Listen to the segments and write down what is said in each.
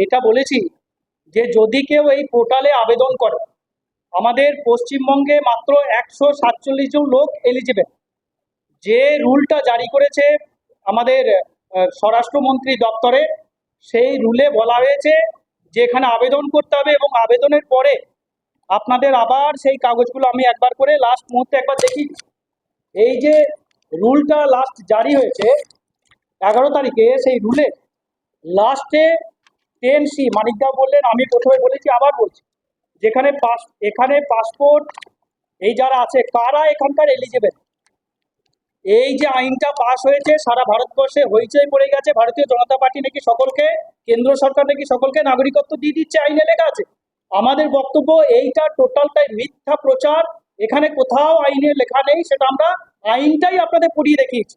এটা বলেছি যে যদি কেউ এই পোর্টালে আবেদন করে, আমাদের পশ্চিমবঙ্গে মাত্র 147 জন লোক এলিজিবল। যে রুলটা জারি করেছে আমাদের স্বরাষ্ট্রমন্ত্রী দপ্তরে, সেই রুলে বলা হয়েছে যে এখানে আবেদন করতে হবে এবং আবেদনের পরে আপনাদের আবার সেই কাগজগুলো আমি একবার করে লাস্ট মুহূর্তে একবার দেখি। এই যে রুলটা লাস্ট জারি হয়েছে 11 তারিখে, সেই রুলে লাস্টে 10C মানিকদা বললেন, আমি প্রথমে বলেছি আবার বলছি, যেখানে এখানে পাসপোর্ট এই যারা আছে কারা এখানকার এলিজিবল। এই যে আইনটা পাস হয়েছে সারা ভারতবর্ষে হইচই পড়ে গেছে, ভারতীয় জনতা পার্টি নাকি সকলকে, কেন্দ্র সরকার নাকি সকলকে নাগরিকত্ব দিয়ে দিচ্ছে, আইনে লেখা আছে। আমাদের বক্তব্য এইটা টোটালটাই মিথ্যা প্রচার। এখানে কোথাও আইনে লেখা নেই, সেটা আমরা আইনটাই আপনাদের পড়িয়ে দেখিয়েছি।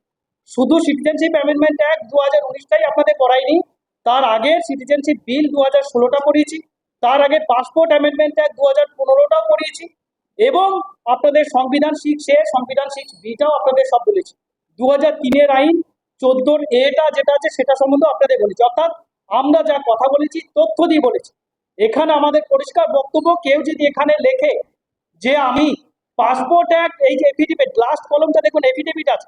শুধু সিটিজেনশিপ অ্যামেন্ডমেন্ট অ্যাক্ট 2019টাই আপনাদের পড়াইনি, তার আগে সিটিজেনশিপ বিল 2016টা পড়িয়েছি, তার আগে পাসপোর্ট অ্যামেন্ডমেন্ট অ্যাক্ট 2015টাও পড়িয়েছি, এবং আপনাদের সংবিধান 6A সংবিধান 6Bটাও আপনাদের সব বলেছি। 2003-এর আইন 14 এটা যেটা আছে সেটা সম্বন্ধে আপনাদের বলেছি। অর্থাৎ আমরা যা কথা বলেছি তথ্য দিয়ে বলেছি। এখানে আমাদের পরিষ্কার বক্তব্য, কেউ যদি এখানে লেখে যে আমি পাসপোর্ট অ্যাক্ট, এই যে এফিডেভিট, লাস্ট কলমটা দেখুন এফিডেভিট আছে।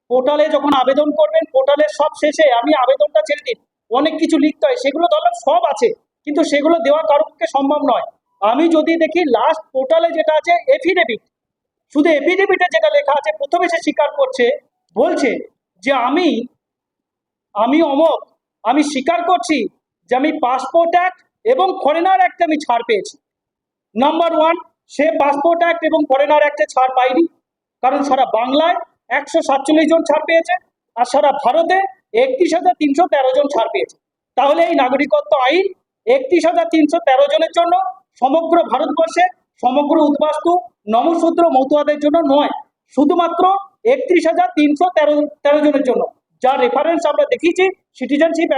পোর্টালে যখন আবেদন করবেন, পোর্টালের সব শেষে আমি আবেদনটা ছেড়ে দিন, অনেক কিছু লিখতে হয়, সেগুলো ধরলাম সব আছে, কিন্তু সেগুলো দেওয়া কারোর পক্ষে সম্ভব নয়। আমি যদি দেখি লাস্ট পোর্টালে যেটা আছে এফিডেভিট, শুধু এফিডেভিটে যেটা লেখা আছে, প্রথমে সে স্বীকার করছে, বলছে যে আমি অমক, আমি স্বীকার করছি যে আমি পাসপোর্ট অ্যাক্ট এবং ফরেনার অ্যাক্টে আমি ছাড় পেয়েছি। নাম্বার 1, সে পাসপোর্ট অ্যাক্ট এবং ফরেনার অ্যাক্টে ছাড় পায়নি, কারণ সারা বাংলায় 147 জন ছাড় পেয়েছে, আর সারা ভারতে 31,313 জন ছাড় পেয়েছে। তাহলে এই নাগরিকত্ব আইন 31,313 জনের জন্য, সমগ্র ভারতবর্ষে সমগ্র উদ্বাস্তু নমশূদ্র মতুয়াদের জন্য নয়, শুধুমাত্র 31,313 জনের জন্য, যার রেফারেন্স আমরা দেখিয়েছি সিটিজেনশিপ